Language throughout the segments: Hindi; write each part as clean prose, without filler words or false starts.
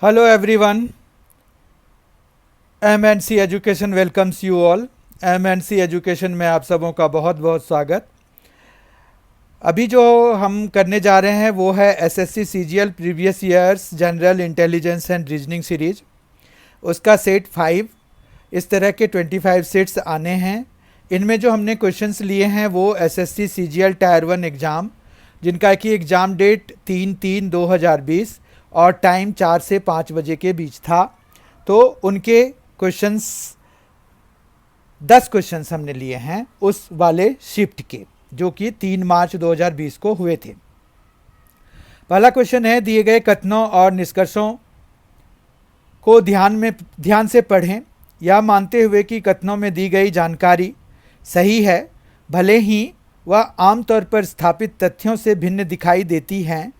Hello everyone, MNC education welcomes you all. MNC education में आप सबों का बहुत बहुत स्वागत। अभी जो हम करने जा रहे हैं वो है SSC CGL previous years general intelligence and reasoning series, उसका सेट 5। इस तरह के 25 सेट्स आने हैं। इनमें जो हमने क्वेश्चंस लिए हैं वो SSC CGL टायर 1 एग्ज़ाम, जिनका कि एग्ज़ाम डेट 3/3/2020 और टाइम 4 से 5 बजे के बीच था। तो उनके क्वेश्चंस 10 क्वेश्चंस हमने लिए हैं उस वाले शिफ्ट के, जो कि 3 मार्च 2020 को हुए थे। पहला क्वेश्चन है, दिए गए कथनों और निष्कर्षों को ध्यान से पढ़ें, यह मानते हुए कि कथनों में दी गई जानकारी सही है, भले ही वह आमतौर पर स्थापित तथ्यों से भिन्न दिखाई देती हैं।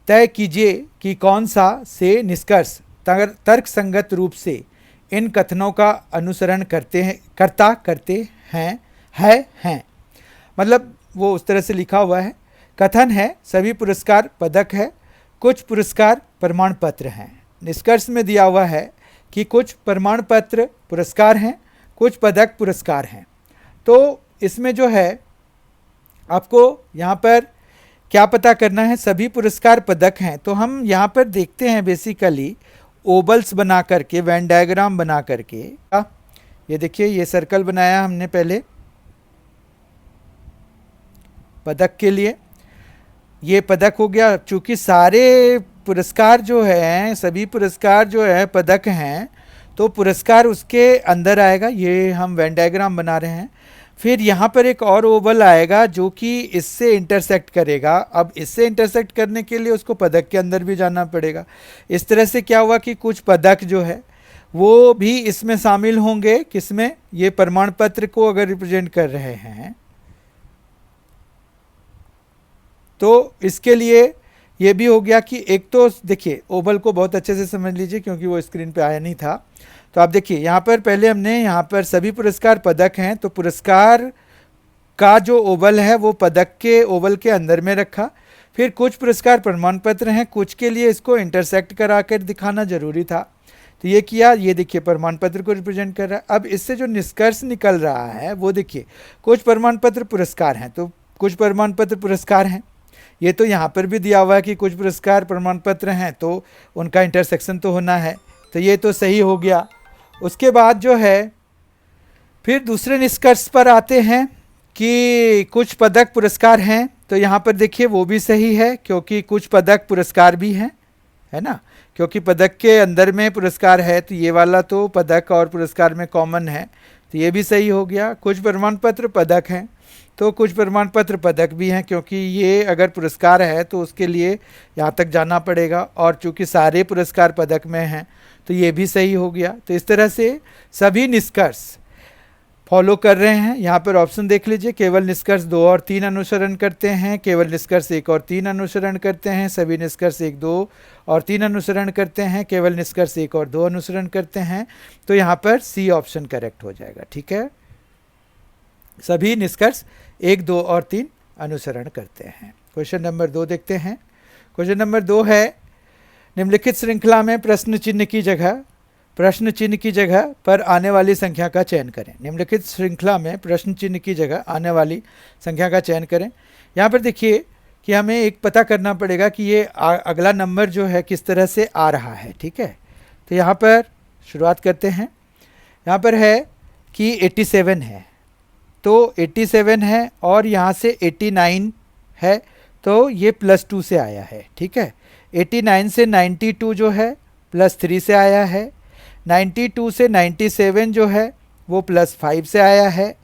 तय कीजिए कि कौन सा से निष्कर्ष तर्कसंगत रूप से इन कथनों का अनुसरण करते हैं। मतलब वो उस तरह से लिखा हुआ है। कथन है, सभी पुरस्कार पदक है, कुछ पुरस्कार प्रमाण पत्र हैं। निष्कर्ष में दिया हुआ है कि कुछ प्रमाण पत्र पुरस्कार हैं, कुछ पदक पुरस्कार हैं। तो इसमें जो है आपको यहाँ पर क्या पता करना है, सभी पुरस्कार पदक हैं। तो हम यहाँ पर देखते हैं बेसिकली ओबल्स बना करके, वेन डायग्राम बना करके, ये देखिए ये सर्कल बनाया हमने पहले पदक के लिए, ये पदक हो गया। चूँकि सारे पुरस्कार जो हैं, सभी पुरस्कार जो है पदक हैं, तो पुरस्कार उसके अंदर आएगा। ये हम वेन डायग्राम बना रहे हैं। फिर यहाँ पर एक और ओवल आएगा जो कि इससे इंटरसेक्ट करेगा। अब इससे इंटरसेक्ट करने के लिए उसको पदक के अंदर भी जाना पड़ेगा। इस तरह से क्या हुआ कि कुछ पदक जो है वो भी इसमें शामिल होंगे। किसमें? ये प्रमाण पत्र को अगर रिप्रेजेंट कर रहे हैं तो इसके लिए ये भी हो गया कि एक तो देखिए ओवल को बहुत अच्छे से समझ लीजिए क्योंकि वो स्क्रीन पे आया नहीं था। तो आप देखिए यहाँ पर पहले हमने यहाँ पर सभी पुरस्कार पदक हैं, तो पुरस्कार का जो ओवल है वो पदक के ओवल के अंदर में रखा। फिर कुछ पुरस्कार प्रमाण पत्र हैं, कुछ के लिए इसको इंटरसेक्ट करा कर दिखाना जरूरी था, तो ये किया। ये देखिए प्रमाण पत्र को रिप्रेजेंट कर रहा है। अब इससे जो निष्कर्ष निकल रहा है वो देखिए, कुछ प्रमाण पत्र पुरस्कार हैं, तो कुछ प्रमाण पत्र पुरस्कार हैं। ये तो यहाँ पर भी दिया हुआ है कि कुछ पुरस्कार प्रमाण पत्र हैं, तो उनका इंटरसेक्शन तो होना है, तो ये तो सही हो गया। उसके बाद जो है फिर दूसरे निष्कर्ष पर आते हैं कि कुछ पदक पुरस्कार हैं, तो यहाँ पर देखिए वो भी सही है क्योंकि कुछ पदक पुरस्कार भी हैं, है ना। क्योंकि पदक के अंदर में पुरस्कार है, तो ये वाला तो पदक और पुरस्कार में कॉमन है, तो ये भी सही हो गया। कुछ प्रमाण पत्र पदक हैं, तो कुछ प्रमाण पत्र पदक भी हैं, क्योंकि ये अगर पुरस्कार है तो उसके लिए यहाँ तक जाना पड़ेगा, और चूँकि सारे पुरस्कार पदक में हैं तो ये भी सही हो गया। तो इस तरह से सभी निष्कर्ष फॉलो कर रहे हैं। यहाँ पर ऑप्शन देख लीजिए, केवल निष्कर्ष 2 और 3 अनुसरण करते हैं, केवल निष्कर्ष 1 और 3 अनुसरण करते हैं, सभी निष्कर्ष 1, 2 और 3 अनुसरण करते हैं, केवल निष्कर्ष 1 और 2 अनुसरण करते हैं। तो यहाँ पर सी ऑप्शन करेक्ट हो जाएगा। ठीक है, सभी निष्कर्ष 1, 2 और 3 अनुसरण करते हैं। क्वेश्चन नंबर 2 देखते हैं। क्वेश्चन नंबर 2 है, निम्नलिखित श्रृंखला में प्रश्न चिन्ह की जगह पर आने वाली संख्या का चयन करें। निम्नलिखित श्रृंखला में प्रश्न चिन्ह की जगह आने वाली संख्या का चयन करें। यहाँ पर देखिए कि हमें एक पता करना पड़ेगा कि ये अगला नंबर जो है किस तरह से आ रहा है। ठीक है, तो यहाँ पर शुरुआत करते हैं। यहाँ पर है कि 87 है, तो 87 है और यहाँ से 89 है, तो ये +2 से आया है। ठीक है, 89 से 92 जो है +3 से आया है, 92 से 97 जो है वो +5 से आया है,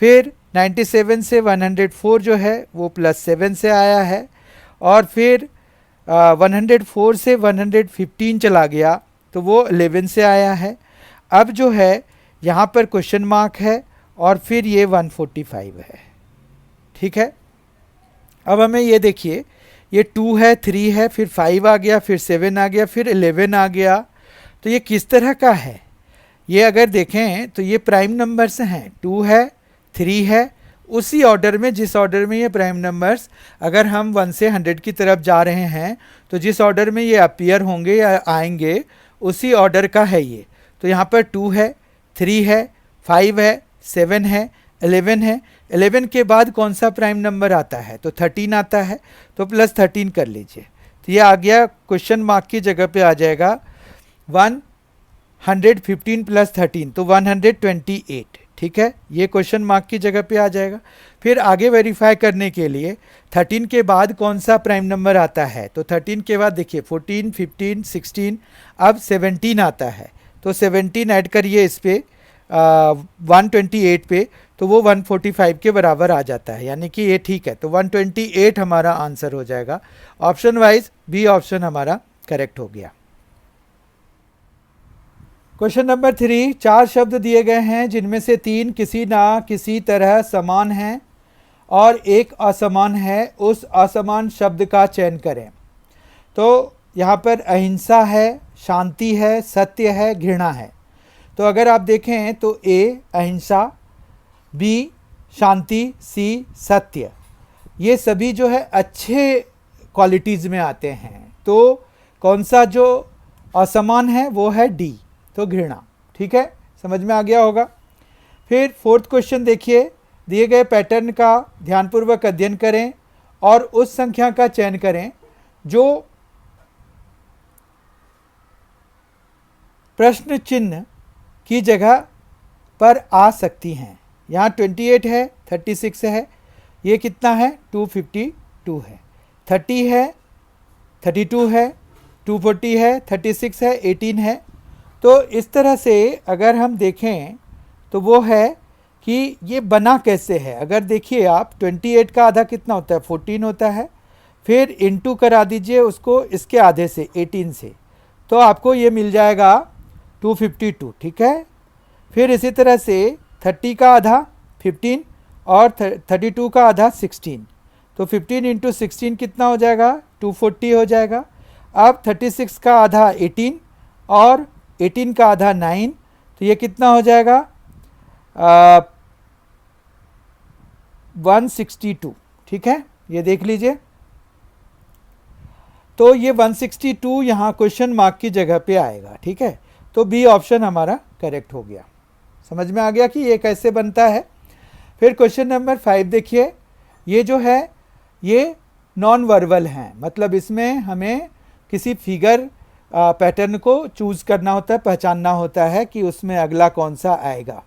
फिर 97 से 104 जो है वो +7 से आया है, और फिर 104 से 115 चला गया तो वो 11 से आया है। अब जो है यहाँ पर क्वेश्चन मार्क है और फिर ये 145 है। ठीक है, अब हमें ये देखिए, ये 2 है, 3 है, फिर 5 आ गया, फिर 7 आ गया, फिर 11 आ गया। तो ये किस तरह का है? ये अगर देखें तो ये प्राइम नंबर्स हैं, 2 है, 3 है, उसी ऑर्डर में, जिस ऑर्डर में ये प्राइम नंबर्स, अगर हम 1 से 100 की तरफ जा रहे हैं तो जिस ऑर्डर में ये अपीयर होंगे या आएंगे उसी ऑर्डर का है ये। तो यहाँ पर 2 है, 3 है, 5 है, 7 है, 11 है। 11 के बाद कौन सा प्राइम नंबर आता है? तो 13 आता है, तो प्लस 13 कर लीजिए। तो ये आ गया, क्वेश्चन मार्क की जगह पे आ जाएगा 115 प्लस 13, तो 128। ठीक है, ये क्वेश्चन मार्क की जगह पे आ जाएगा। फिर आगे वेरीफाई करने के लिए 13 के बाद कौन सा प्राइम नंबर आता है? तो 13 के बाद देखिए 14, 15, 16, अब 17 आता है। तो 17 ऐड करिए इस पे 128 पे, तो वो 145 के बराबर आ जाता है, यानी कि ये ठीक है। तो 128 हमारा आंसर हो जाएगा। ऑप्शन वाइज बी ऑप्शन हमारा करेक्ट हो गया। क्वेश्चन नंबर 3, 4 शब्द दिए गए हैं जिनमें से 3 किसी ना किसी तरह समान हैं और एक असमान है। उस असमान शब्द का चयन करें। तो यहाँ पर अहिंसा है, शांति है, सत्य है, घृणा है। तो अगर आप देखें तो ए अहिंसा, बी शांति, सी सत्य, ये सभी जो है अच्छे क्वालिटीज़ में आते हैं। तो कौन सा जो असमान है वो है डी, तो घृणा। ठीक है, समझ में आ गया होगा। फिर 4th क्वेश्चन देखिए, दिए गए पैटर्न का ध्यानपूर्वक अध्ययन करें और उस संख्या का चयन करें जो प्रश्न चिन्ह की जगह पर आ सकती हैं। यहाँ 28 है, 36 है, ये कितना है? 252 है, 30 है, 32 है, 240 है, 36 है, 18 है। तो इस तरह से अगर हम देखें तो वो है कि ये बना कैसे है। अगर देखिए आप 28 का आधा कितना होता है? 14 होता है। फिर इनटू करा दीजिए उसको इसके आधे से, 18 से, तो आपको ये मिल जाएगा 252। ठीक है, फिर इसी तरह से 30 का आधा 15 और 32 का आधा 16, तो 15 इंटू 16 कितना हो जाएगा? 240 हो जाएगा। अब 36 का आधा 18 और 18 का आधा 9, तो ये कितना हो जाएगा? 162। ठीक है, ये देख लीजिए। तो ये 162 यहाँ क्वेश्चन मार्क की जगह पे आएगा। ठीक है, तो बी ऑप्शन हमारा करेक्ट हो गया। समझ में आ गया कि ये कैसे बनता है। फिर क्वेश्चन नंबर 5 देखिए, ये जो है ये नॉन वर्बल हैं, मतलब इसमें हमें किसी फिगर पैटर्न को चूज़ करना होता है, पहचानना होता है कि उसमें अगला कौन सा आएगा।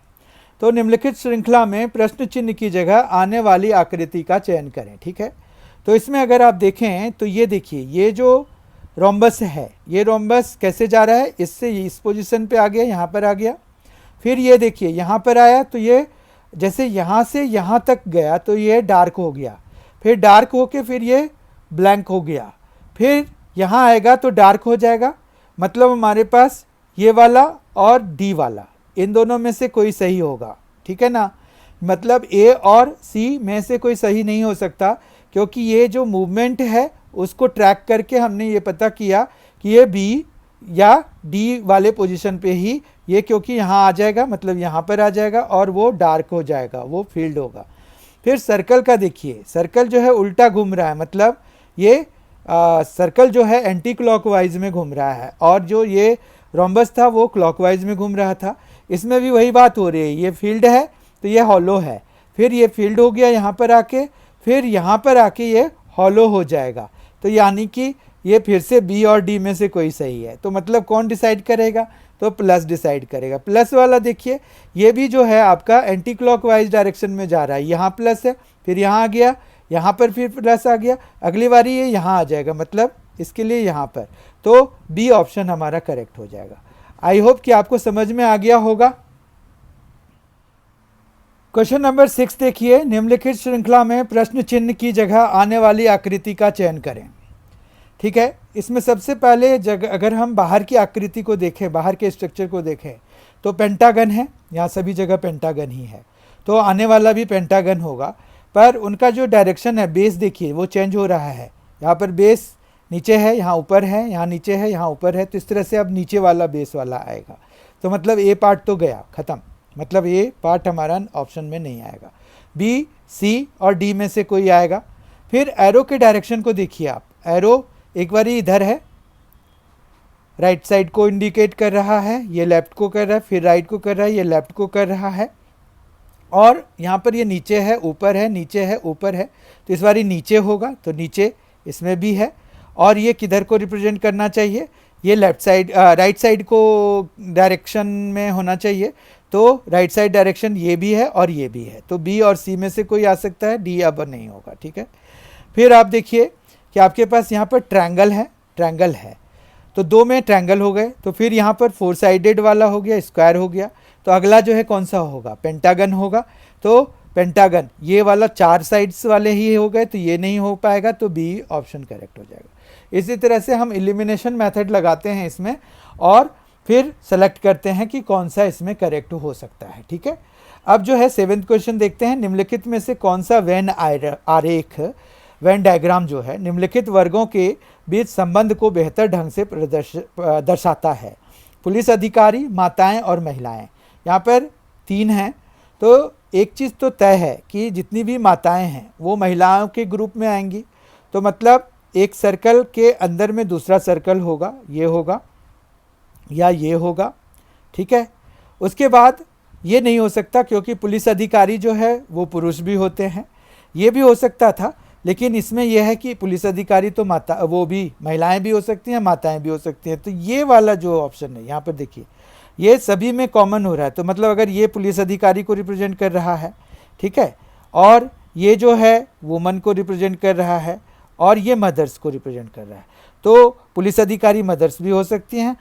तो निम्नलिखित श्रृंखला में प्रश्न चिन्ह की जगह आने वाली आकृति का चयन करें। ठीक है, तो इसमें अगर आप देखें तो ये देखिए, ये जो रोम्बस है, ये रोम्बस कैसे जा रहा है? इससे इस पोजीशन पे आ गया, यहाँ पर आ गया। फिर ये देखिए यहाँ पर आया, तो ये जैसे यहाँ से यहाँ तक गया तो ये डार्क हो गया, फिर डार्क होके फिर ये ब्लैंक हो गया, फिर यहाँ आएगा तो डार्क हो जाएगा। मतलब हमारे पास ये वाला और डी वाला, इन दोनों में से कोई सही होगा। ठीक है ना, मतलब ए और सी में से कोई सही नहीं हो सकता, क्योंकि ये जो मूवमेंट है उसको ट्रैक करके हमने ये पता किया कि ये बी या डी वाले पोजीशन पे ही ये, क्योंकि यहाँ आ जाएगा, मतलब यहाँ पर आ जाएगा और वो डार्क हो जाएगा, वो फील्ड होगा। फिर सर्कल का देखिए, सर्कल जो है उल्टा घूम रहा है, मतलब ये सर्कल जो है एंटी क्लॉकवाइज में घूम रहा है, और जो ये रोम्बस था वो क्लॉकवाइज में घूम रहा था। इसमें भी वही बात हो रही है, ये फील्ड है तो ये हॉलो है, फिर ये फील्ड हो गया यहाँ पर आके, फिर यहाँ पर आके ये हॉलो हो जाएगा। तो यानी कि ये फिर से बी और डी में से कोई सही है। तो मतलब कौन डिसाइड करेगा? तो प्लस डिसाइड करेगा। प्लस वाला देखिए, ये भी जो है आपका एंटी क्लॉकवाइज डायरेक्शन में जा रहा है, यहाँ प्लस है, फिर यहाँ आ गया, यहाँ पर फिर प्लस आ गया, अगली बारी ये यहाँ आ जाएगा, मतलब इसके लिए यहाँ पर। तो बी ऑप्शन हमारा करेक्ट हो जाएगा। आई होप कि आपको समझ में आ गया होगा। क्वेश्चन नंबर 6 देखिए, निम्नलिखित श्रृंखला में प्रश्न चिन्ह की जगह आने वाली आकृति का चयन करें। ठीक है, इसमें सबसे पहले अगर हम बाहर की आकृति को देखें, बाहर के स्ट्रक्चर को देखें, तो पेंटागन है, यहाँ सभी जगह पेंटागन ही है, तो आने वाला भी पेंटागन होगा। पर उनका जो डायरेक्शन है, बेस देखिए वो चेंज हो रहा है। यहाँ पर बेस नीचे है, यहाँ ऊपर है, यहाँ नीचे है, यहाँ ऊपर है, तो इस तरह से अब नीचे वाला बेस वाला आएगा। तो मतलब ए पार्ट तो गया, ख़त्म, मतलब ये पार्ट हमारा ऑप्शन में नहीं आएगा। बी, सी और डी में से कोई आएगा। फिर एरो के डायरेक्शन को देखिए आप, एरो एक बार इधर है, राइट साइड को इंडिकेट कर रहा है, ये लेफ्ट को कर रहा है, फिर राइट को कर रहा है, ये लेफ्ट को कर रहा है, और यहाँ पर ये नीचे है, ऊपर है, नीचे है, ऊपर है, तो इस बार ये नीचे होगा, तो नीचे इसमें भी है। और ये किधर को रिप्रेजेंट करना चाहिए, ये लेफ्ट साइड राइट साइड को डायरेक्शन में होना चाहिए, तो राइट साइड डायरेक्शन ये भी है और ये भी है, तो बी और सी में से कोई आ सकता है, डी अब नहीं होगा, ठीक है। फिर आप देखिए कि आपके पास यहाँ पर ट्रायंगल है, तो दो में ट्रायंगल हो गए, तो फिर यहाँ पर 4 साइडेड वाला हो गया, स्क्वायर हो गया, तो अगला जो है कौन सा होगा, पेंटागन होगा। तो पेंटागन ये वाला 4 साइड्स वाले ही हो गए, तो ये नहीं हो पाएगा, तो बी ऑप्शन करेक्ट हो जाएगा। इसी तरह से हम एलिमिनेशन मेथड लगाते हैं इसमें और फिर सेलेक्ट करते हैं कि कौन सा इसमें करेक्ट हो सकता है, ठीक है। अब जो है 7th क्वेश्चन देखते हैं, निम्नलिखित में से कौन सा वेन आरेख, वेन डायग्राम जो है निम्नलिखित वर्गों के बीच संबंध को बेहतर ढंग से दर्शाता है। पुलिस अधिकारी, माताएं और महिलाएं, यहाँ पर 3 हैं, तो एक चीज़ तो तय है कि जितनी भी माताएं हैं वो महिलाओं के ग्रुप में आएंगी, तो मतलब एक सर्कल के अंदर में दूसरा सर्कल होगा, ये होगा या ये होगा, ठीक है। उसके बाद ये नहीं हो सकता क्योंकि पुलिस अधिकारी जो है वो पुरुष भी होते हैं, ये भी हो सकता था, लेकिन इसमें यह है कि पुलिस अधिकारी तो वो भी महिलाएं भी हो सकती हैं, माताएं भी हो सकती हैं, तो ये वाला जो ऑप्शन है यहाँ पर देखिए ये सभी में कॉमन हो रहा है, तो मतलब अगर ये पुलिस अधिकारी को रिप्रेजेंट कर रहा है, ठीक है, और ये जो है वुमन को रिप्रेजेंट कर रहा है और ये मदर्स को रिप्रेजेंट कर रहा है, तो पुलिस अधिकारी मदर्स भी हो सकती हैं,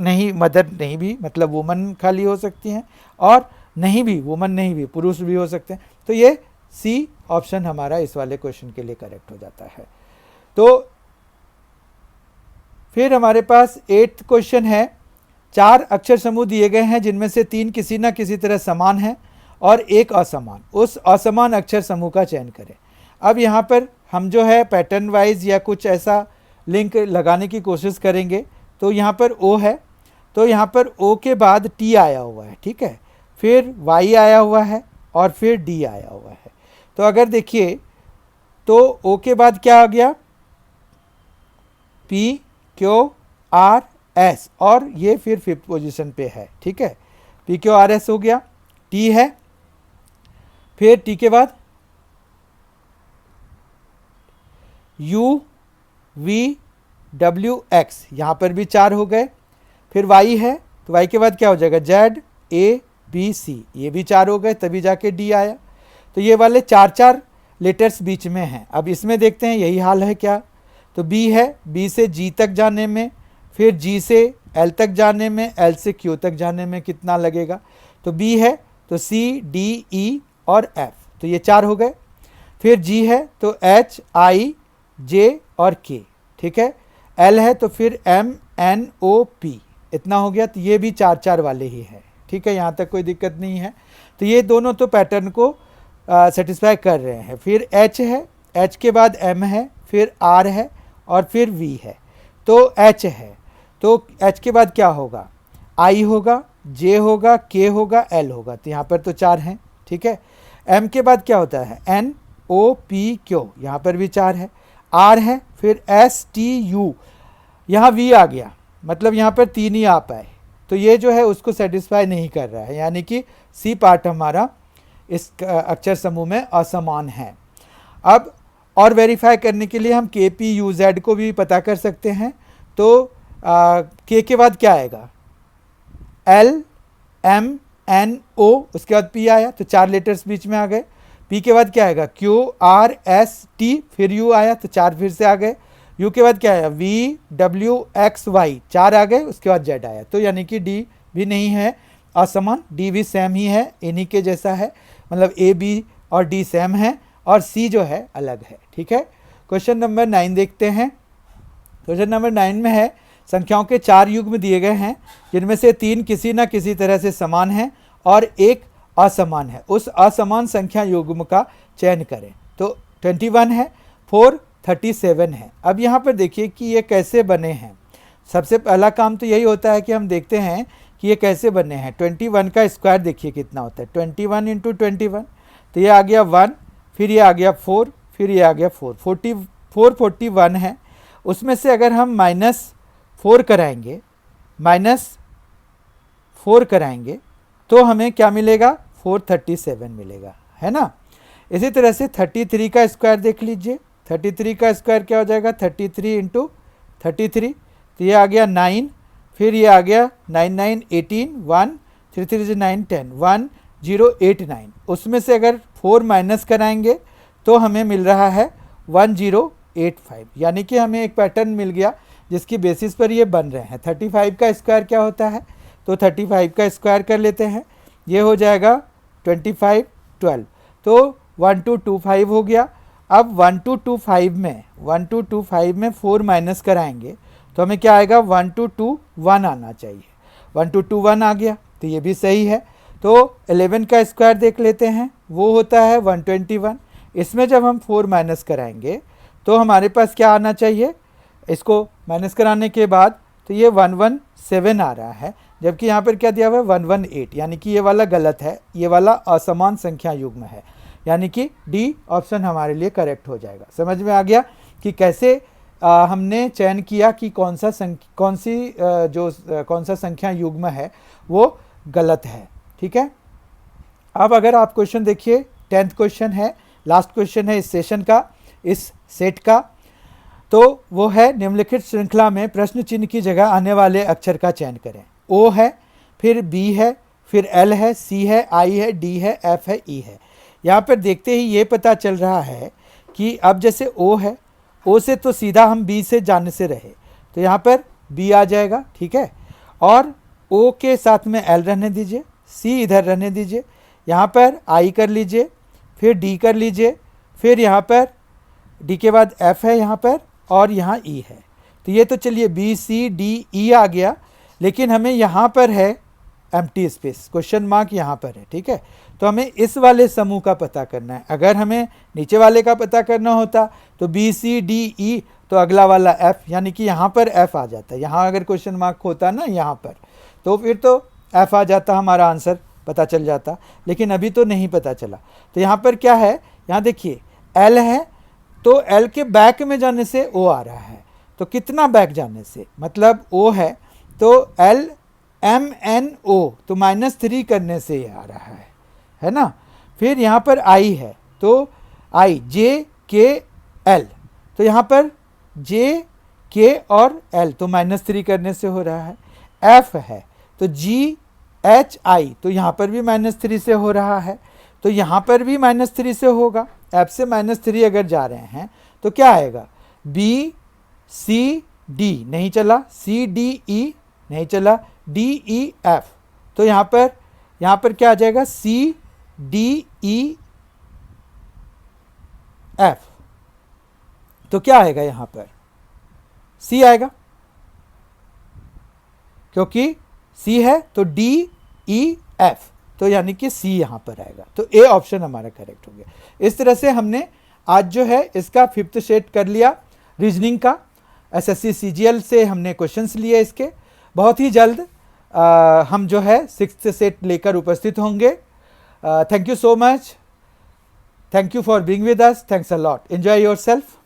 नहीं मदर नहीं भी, मतलब वुमन खाली हो सकती हैं, और नहीं भी वुमन नहीं भी, पुरुष भी हो सकते हैं, तो ये सी ऑप्शन हमारा इस वाले क्वेश्चन के लिए करेक्ट हो जाता है। तो फिर हमारे पास 8th क्वेश्चन है, 4 अक्षर समूह दिए गए हैं जिनमें से 3 किसी न किसी तरह समान हैं और एक असमान, उस असमान अक्षर समूह का चयन करें। अब यहाँ पर हम जो है पैटर्न वाइज या कुछ ऐसा लिंक लगाने की कोशिश करेंगे, तो यहाँ पर ओ है, तो यहाँ पर ओ के बाद टी आया हुआ है, ठीक है, फिर वाई आया हुआ है और फिर डी आया हुआ है। तो अगर देखिए तो ओ के बाद क्या आ गया, पी, क्यू, आर, एस, और ये फिर 5th पोजीशन पे है, ठीक है, पी, क्यू, आर, एस हो गया। टी है, फिर टी के बाद यू, वी, डब्ल्यू, एक्स, यहाँ पर भी 4 हो गए। फिर वाई है, तो वाई के बाद क्या हो जाएगा, जेड, ए, बी, सी, ये भी 4 हो गए, तभी जाके डी आया। तो ये वाले 4 लेटर्स बीच में हैं। अब इसमें देखते हैं यही हाल है क्या, तो बी है, बी से जी तक जाने में, फिर जी से एल तक जाने में, एल से क्यू तक जाने में कितना लगेगा, तो बी है तो सी, डी, ई और एफ, तो ये 4 हो गए। फिर जी है तो एच, आई, जे और के, ठीक है, एल है तो फिर एम, एन, ओ, पी, इतना हो गया, तो ये भी 4 वाले ही है, ठीक है, यहाँ तक कोई दिक्कत नहीं है। तो ये दोनों तो पैटर्न को सेटिस्फाई कर रहे हैं। फिर एच है, एच के बाद एम है, फिर आर है और फिर वी है, तो एच है, तो एच के बाद क्या होगा, आई होगा, जे होगा, के होगा, एल होगा, तो यहाँ पर तो 4 हैं, ठीक है। एम के बाद क्या होता है, एन, ओ, पी, क्यू, यहाँ पर भी 4 है। आर है, फिर एस, टी, यू, यहाँ वी आ गया, मतलब यहाँ पर 3 ही आ पाए, तो ये जो है उसको सेटिस्फाई नहीं कर रहा है, यानी कि सी पार्ट हमारा इस अक्षर समूह में असमान है। अब और वेरीफाई करने के लिए हम के, पी, यू, जेड को भी पता कर सकते हैं, तो के बाद क्या आएगा, एल, एम, एन, ओ, उसके बाद पी आया, तो 4 लेटर्स बीच में आ गए। पी के बाद क्या आएगा, क्यू, आर, एस, टी, फिर यू आया, तो 4 फिर से आ गए। यू के बाद क्या आया, वी, डब्ल्यू, एक्स, वाई, 4 आ गए, उसके बाद जेड आया, तो यानी कि डी भी नहीं है असमान, डी भी सेम ही है, इन्हीं के जैसा है, मतलब ए, बी और डी सेम है और सी जो है अलग है, ठीक है। क्वेश्चन नंबर 9 देखते हैं। क्वेश्चन नंबर 9 में है, संख्याओं के 4 युग्म दिए गए हैं जिनमें से 3 किसी न किसी तरह से समान हैं और एक असमान है, उस असमान संख्या युग्म का चयन करें। तो 21 है, 4, 37 है। अब यहाँ पर देखिए कि ये कैसे बने हैं। सबसे पहला काम तो यही होता है कि हम देखते हैं कि ये कैसे बने हैं। 21 का स्क्वायर देखिए कितना होता है, 21 × 21, तो ये आ गया 1, फिर ये आ गया 4, फिर ये आ गया 4, 41 है। उसमें से अगर हम -4 कराएंगे, -4 कराएंगे तो हमें क्या मिलेगा, 437 मिलेगा, है ना। इसी तरह से 33 का स्क्वायर देख लीजिए, 33 का स्क्वायर क्या हो जाएगा, 33 इंटू 33, तो ये आ गया 9, फिर ये आ गया 9 9 18, 1 3 3 9 10, 1089। उसमें से अगर 4 माइनस कराएंगे तो हमें मिल रहा है 1085, यानी कि हमें एक पैटर्न मिल गया जिसकी बेसिस पर ये बन रहे हैं। 35 का स्क्वायर क्या होता है, तो 35 का स्क्वायर कर लेते हैं, ये हो जाएगा 25 12, तो 1225 हो गया। अब 1225 में 4 माइनस कराएंगे तो हमें क्या आएगा, 1221 आना चाहिए, 1221 आ गया, तो ये भी सही है। तो 11 का स्क्वायर देख लेते हैं, वो होता है 121। इसमें जब हम 4 माइनस कराएंगे तो हमारे पास क्या आना चाहिए, इसको माइनस कराने के बाद तो ये 117 आ रहा है, जबकि यहाँ पर क्या दिया हुआ है 118, यानी कि ये वाला गलत है, ये वाला असमान संख्या युग्म है, यानी कि डी ऑप्शन हमारे लिए करेक्ट हो जाएगा। समझ में आ गया कि कैसे हमने चयन किया कि कौन सा संख्या युग्म है वो गलत है, ठीक है। अब अगर आप क्वेश्चन देखिए, 10th क्वेश्चन है, लास्ट क्वेश्चन है इस सेशन का, इस सेट का, तो वो है निम्नलिखित श्रृंखला में प्रश्न चिन्ह की जगह आने वाले अक्षर का चयन करें। ओ है, फिर बी है, फिर एल है, सी है, आई है, डी है, एफ है, ई है। यहाँ पर देखते ही ये पता चल रहा है कि अब जैसे ओ है, ओ से तो सीधा हम बी से जाने से रहे, तो यहाँ पर बी आ जाएगा, ठीक है। और ओ के साथ में एल रहने दीजिए, सी इधर रहने दीजिए, यहाँ पर आई कर लीजिए, फिर डी कर लीजिए, फिर यहाँ पर डी के बाद एफ है यहाँ पर, और यहाँ ई है। तो ये तो चलिए बी सी डी ई आ गया, लेकिन हमें यहाँ पर है एम्प्टी स्पेस, क्वेश्चन मार्क यहाँ पर है, ठीक है। तो हमें इस वाले समूह का पता करना है। अगर हमें नीचे वाले का पता करना होता तो बी सी डी ई, तो अगला वाला एफ, यानी कि यहाँ पर एफ आ जाता। यहाँ अगर क्वेश्चन मार्क होता ना यहाँ पर, तो फिर तो एफ आ जाता, हमारा आंसर पता चल जाता, लेकिन अभी तो नहीं पता चला। तो यहाँ पर क्या है, यहाँ देखिए एल है, तो एल के बैक में जाने से ओ आ रहा है, तो कितना बैक जाने से, मतलब ओ है तो एल एम एन ओ, तो -3 करने से ये आ रहा है ना। फिर यहाँ पर आई है, तो आई जे के एल, तो यहाँ पर जे के और एल, तो -3 करने से हो रहा है। एफ है तो जी एच आई, तो यहाँ पर भी -3 से हो रहा है, तो यहाँ पर भी -3 से होगा। एफ से -3 अगर जा रहे हैं तो क्या आएगा, बी सी डी नहीं चला, सी डी ई नहीं चला, डी ई एफ, तो यहाँ पर क्या आ जाएगा, सी डी ई एफ, तो क्या आएगा, यहाँ पर सी आएगा, क्योंकि सी है तो डी ई एफ, तो यानी कि सी यहाँ पर आएगा, तो ए ऑप्शन हमारा करेक्ट हो गया। इस तरह से हमने आज जो है इसका 5th सेट कर लिया रीजनिंग का। एसएससी सीजीएल से हमने क्वेश्चंस लिए इसके। बहुत ही जल्द हम जो है 6th सेट लेकर उपस्थित होंगे। Thank you so much, thank you for being with us, thanks a lot, enjoy yourself.